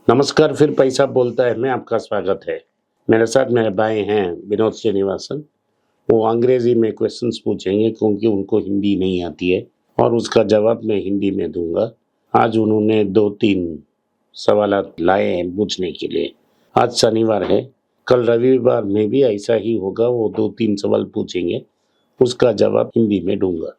नमस्कार, फिर पैसा बोलता है में आपका स्वागत है। मेरे साथ मेरे भाई हैं विनोद श्रीनिवासन। वो अंग्रेजी में क्वेश्चंस पूछेंगे क्योंकि उनको हिंदी नहीं आती है और उसका जवाब मैं हिंदी में दूंगा। आज उन्होंने 2-3 सवालात लाए हैं पूछने के लिए। आज शनिवार है, कल रविवार में भी ऐसा ही होगा। वो 2-3 सवाल पूछेंगे, उसका जवाब हिंदी में दूंगा।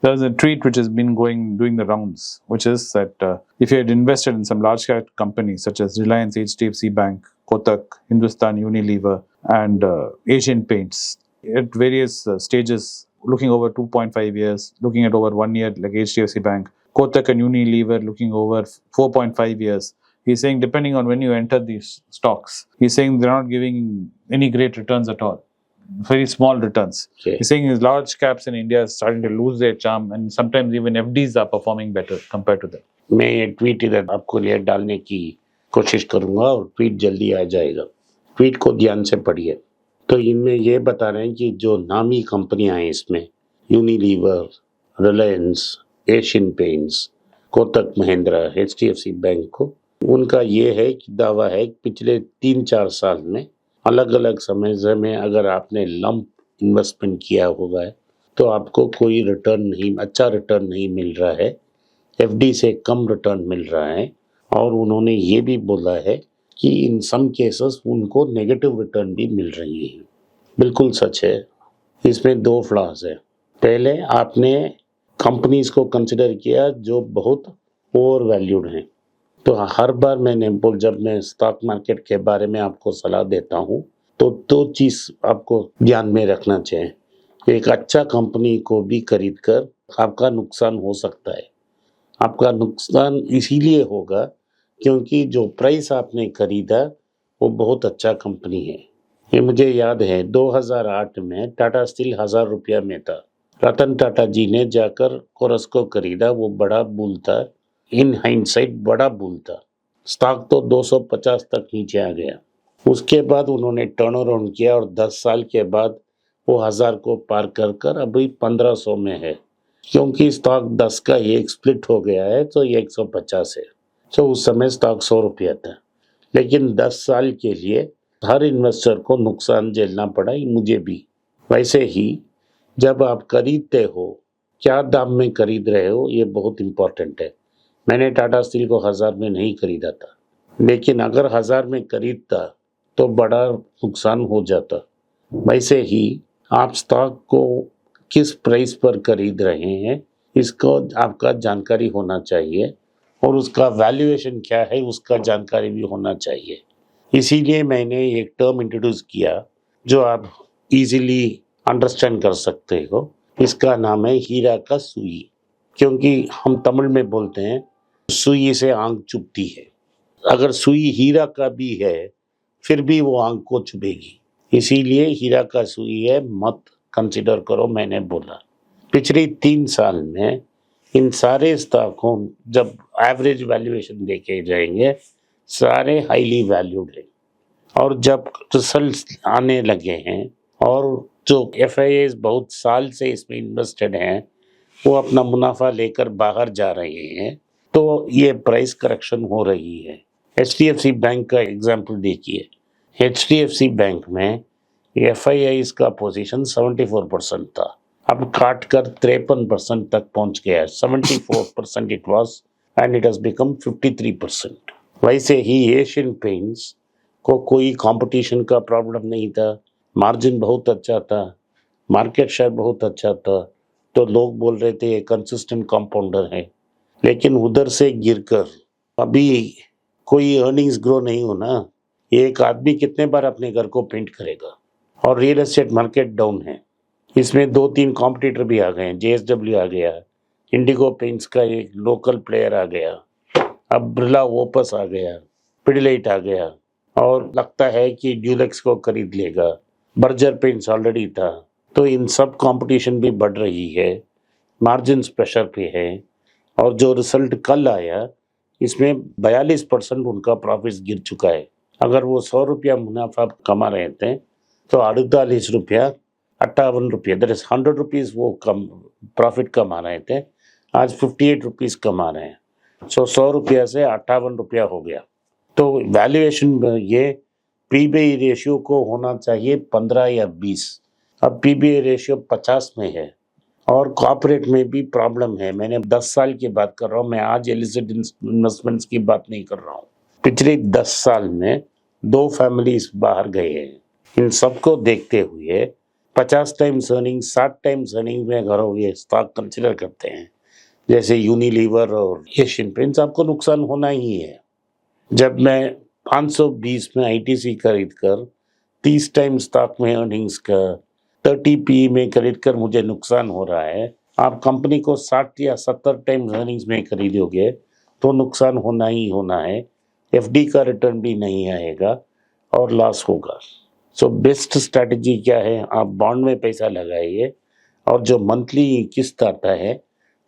There's a tweet which has been doing the rounds, which is that if you had invested in some large cap companies such as Reliance, HDFC Bank, Kotak, Hindustan Unilever, and Asian Paints at various stages, looking over 2.5 years, looking at over 1 year like HDFC Bank, Kotak and Unilever looking over 4.5 years. He's saying depending on when you enter these stocks, he's saying they're not giving any great returns at all. Very small returns. Okay. He's saying his large caps in India are starting to lose their charm, and sometimes even FDs are performing better compared to them. मैं ये tweet इधर आपको लिए डालने की कोशिश करूंगा और ट्वीट जल्दी आ जाएगा। ट्वीट को ध्यान से पढ़िए। तो इनमें ये बता रहे हैं कि जो नामी कंपनियां हैं इसमें Unilever, Reliance, Asian paints, Kotak Mahindra, HDFC bank को उनका ये है कि दावा है कि पिछले 3-4 साल में अलग अलग समय में अगर आपने लंप इन्वेस्टमेंट किया होगा है तो आपको कोई रिटर्न नहीं, अच्छा रिटर्न नहीं मिल रहा है। FD से कम रिटर्न मिल रहा है। और उन्होंने ये भी बोला है कि इन सम केसेस उनको नेगेटिव रिटर्न भी मिल रही है। बिल्कुल सच है। इसमें 2 फ्लॉज है। पहले आपने कंपनीज को कंसिडर किया जो बहुत ओवर वैल्यूड हैं। तो हर बार जब मैं स्टॉक मार्केट के बारे में आपको सलाह देता हूँ तो 2 चीज़ आपको ध्यान में रखना चाहिए। एक अच्छा कंपनी को भी खरीद कर आपका नुकसान हो सकता है। आपका नुकसान इसीलिए होगा क्योंकि जो प्राइस आपने खरीदा वो बहुत अच्छा कंपनी है। ये मुझे याद है 2008 में टाटा स्टील 1000 रुपया में था। रतन टाटा जी ने जाकर कोरस को खरीदा। वो बड़ा बुल था, इन हाइंडसाइट बड़ा बुल था। स्टॉक तो 250 तक नीचे आ गया। उसके बाद उन्होंने टर्न अराउंड किया और 10 साल के बाद वो 1000 को पार कर अभी 1500 में है। क्योंकि स्टॉक 10 का एक स्प्लिट हो गया है तो ये 150 है। तो उस समय स्टॉक 100 रुपया था। लेकिन 10 साल के लिए हर इन्वेस्टर को नुकसान झेलना पड़ा, मुझे भी। वैसे ही जब आप खरीदते हो, क्या दाम में खरीद रहे हो, ये बहुत इंपॉर्टेंट है। मैंने टाटा स्टील को 1000 में नहीं खरीदा था, लेकिन अगर 1000 में खरीदता तो बड़ा नुकसान हो जाता। वैसे ही आप स्टॉक को किस प्राइस पर खरीद रहे हैं इसको आपका जानकारी होना चाहिए और उसका वैल्यूएशन क्या है उसका जानकारी भी होना चाहिए। इसीलिए मैंने एक टर्म इंट्रोड्यूस किया जो आप इजीली अंडरस्टैंड कर सकते हो। इसका नाम है हीरा का सुई। क्योंकि हम तमिल में बोलते हैं सुई से आंख चुभती है। अगर सुई हीरा का भी है फिर भी वो आंख को चुभेगी। इसीलिए हीरा का सुई है, मत कंसिडर करो। मैंने बोला पिछले 3 साल में इन सारे स्टॉकों जब एवरेज वैल्यूएशन देखे जाएंगे सारे हाईली वैल्यूड हैं। और जब रिजल्ट आने लगे हैं और जो FIAs बहुत साल से इसमें इन्वेस्टेड हैं वो अपना मुनाफा लेकर बाहर जा रहे हैं तो ये प्राइस करेक्शन हो रही है। HDFC बैंक का एग्जाम्पल देखिए। HDFC बैंक में FIAs का पोजीशन 74% था, अब काट कर 53% तक पहुंच गया है। 74% it was and it has become 53%। वैसे ही एशियन पेंट्स को कोई कंपटीशन का प्रॉब्लम नहीं था, मार्जिन बहुत अच्छा था, मार्केट शेयर बहुत अच्छा था, तो लोग बोल रहे थे ये कंसिस्टेंट कंपाउंडर है। लेकिन उधर से गिरकर अभी कोई अर्निंग्स ग्रो नहीं होना। एक आदमी कितने बार अपने घर को पेंट करेगा। और रियल एस्टेट मार्केट डाउन है। इसमें 2-3 कॉम्पिटिटर भी आ गए हैं। JSW आ गया, इंडिगो पेंट्स का एक लोकल प्लेयर आ गया, अब बिरला ओपस आ गया, पिडिलाइट आ गया और लगता है कि ड्यूलेक्स को खरीद लेगा। बर्जर पेंट्स ऑलरेडी था। तो इन सब कंपटीशन भी बढ़ रही है, मार्जिन प्रेशर पे है। और जो रिजल्ट कल आया इसमें 42% उनका प्रॉफिट गिर चुका है। अगर वो 100 रुपया मुनाफा कमा रहे थे तो 48 रुपया, 58 रुपया, दैट इज 100 रुपीज़ वो कम प्रॉफिट कमा रहे थे, आज 58 रुपीज़ कमा रहे हैं। 100 रुपया से 58 रुपया हो गया। तो वैल्यूएशन ये पीबी रेशियो को होना चाहिए 15 या 20। अब पीबी रेशियो 50 में है और कॉर्पोरेट में भी प्रॉब्लम है। मैंने 10 साल की बात कर रहा हूँ, मैं आज इलिसिट इन्वेस्टमेंट्स की बात नहीं कर रहा हूँ। पिछले 10 साल में 2 फैमिलीज बाहर गए हैं। इन सबको देखते हुए 50 टाइम्स अर्निंग 60 टाइम्स अर्निंग में घरों ये स्टॉक कंसिडर करते हैं, जैसे यूनिलीवर और एशियन पेंट्स। आपको नुकसान होना ही है। जब मैं 520 में आईटीसी खरीद कर 30 टाइम स्टॉक में अर्निंग्स का 30 पी में खरीद कर मुझे नुकसान हो रहा है, आप कंपनी को 60 या 70 टाइम अर्निंग्स में खरीदोगे तो नुकसान होना ही होना है। एफडी का रिटर्न भी नहीं आएगा और लॉस होगा। सो बेस्ट स्ट्रैटेजी क्या है, आप बॉन्ड में पैसा लगाइए और जो मंथली किस्त आता है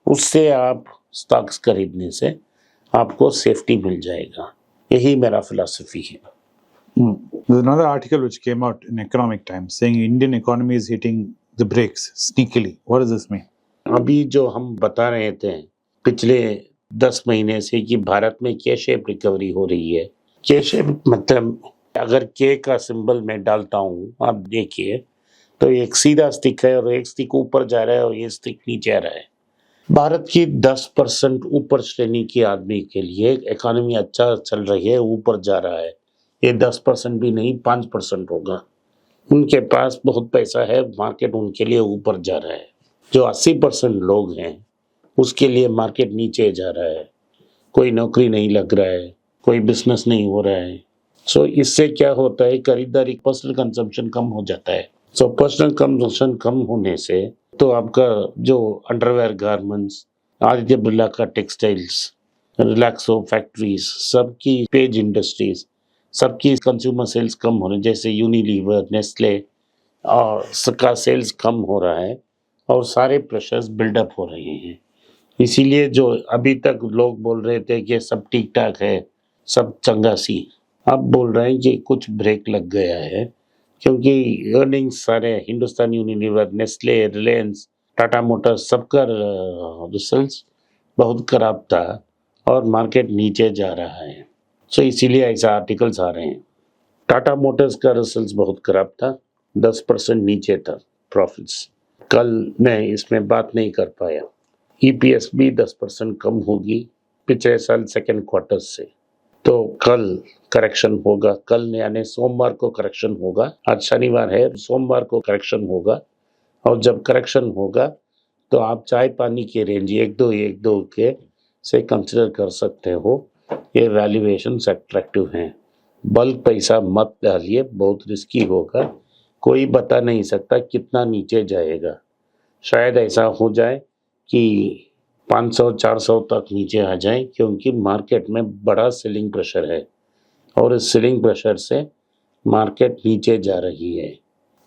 उससे आप स्टॉक्स खरीदने से आपको सेफ्टी मिल जाएगा। यही मेरा फिलॉसफी है। There's another article which came out in Economic Times saying Indian economy is hitting the brakes sneakily. What does this mean? अभी जो हम बता रहे थे पिछले 10 महीने से कि भारत में के शेप रिकवरी हो रही है। के शेप मतलब अगर के का सिंबल मैं डालता हूँ, आप देखिए तो एक सीधा स्टिक है और एक स्टिक ऊपर जा रहा है और ये स्टिक नीचे आ रहा है। भारत की 10% ऊपर श्रेणी के आदमी के लिए इकोनॉमी अच्छा चल रही है, ऊपर जा रहा है। ये 10% भी नहीं 5% होगा। उनके पास बहुत पैसा है, मार्केट उनके लिए ऊपर जा रहा है। जो 80% लोग हैं उसके लिए मार्केट नीचे जा रहा है। कोई नौकरी नहीं लग रहा है, कोई बिजनेस नहीं हो रहा है। सो इससे क्या होता है, खरीदारी पर्सनल कंजम्पशन कम हो जाता है। सो पर्सनल कंजम्पशन कम होने से तो आपका जो अंडरवेयर गारमेंट्स, आदित्य बिरला का टेक्सटाइल्स, रिलैक्सो फैक्ट्रीज, सबकी पेज इंडस्ट्रीज, सबकी कंज्यूमर सेल्स कम हो रहे हैं। जैसे यूनिलीवर, नेस्ले और सबका सेल्स कम हो रहा है और सारे प्रेशर्स बिल्डअप हो रहे हैं। इसीलिए जो अभी तक लोग बोल रहे थे कि सब ठीक ठाक है, सब चंगा सी, अब बोल रहे हैं कि कुछ ब्रेक लग गया है, क्योंकि अर्निंग्स सारे Hindustan Unilever, Nestle, Reliance, Tata Motors सबका रिजल्ट्स बहुत खराब था और मार्केट नीचे जा रहा है। सो इसीलिए ऐसा आर्टिकल्स आ रहे हैं। टाटा मोटर्स का रिजल्ट्स बहुत खराब था, 10% नीचे था प्रॉफिट्स। कल मैं इसमें बात नहीं कर पाया। ईपीएस भी 10% कम होगी पिछले साल सेकेंड क्वार्टर से। तो कल करेक्शन होगा, कल यानी सोमवार को करेक्शन होगा। आज शनिवार है, सोमवार को करेक्शन होगा और जब करेक्शन होगा तो आप चाय पानी के रेंज 1-2 के से कंसिडर कर सकते हो। ये वैल्यूएशन अट्रैक्टिव हैं। बल्क पैसा मत डालिए, बहुत रिस्की होगा। कोई बता नहीं सकता कितना नीचे जाएगा। शायद ऐसा हो जाए कि 500-400 तक नीचे आ जाए, क्योंकि मार्केट में बड़ा सेलिंग प्रेशर है और इस सेलिंग प्रेशर से मार्केट नीचे जा रही है।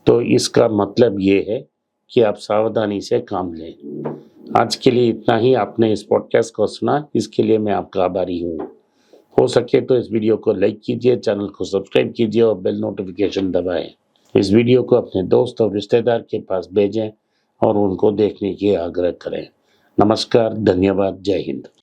तो इसका मतलब ये है कि आप सावधानी से काम लें। आज के लिए इतना ही। आपने इस पॉडकास्ट को सुना, इसके लिए मैं आपका आभारी हूँ। हो सके तो इस वीडियो को लाइक कीजिए, चैनल को सब्सक्राइब कीजिए और बेल नोटिफिकेशन दबाएं। इस वीडियो को अपने दोस्त और रिश्तेदार के पास भेजें और उनको देखने की आग्रह करें। नमस्कार, धन्यवाद, जय हिंद।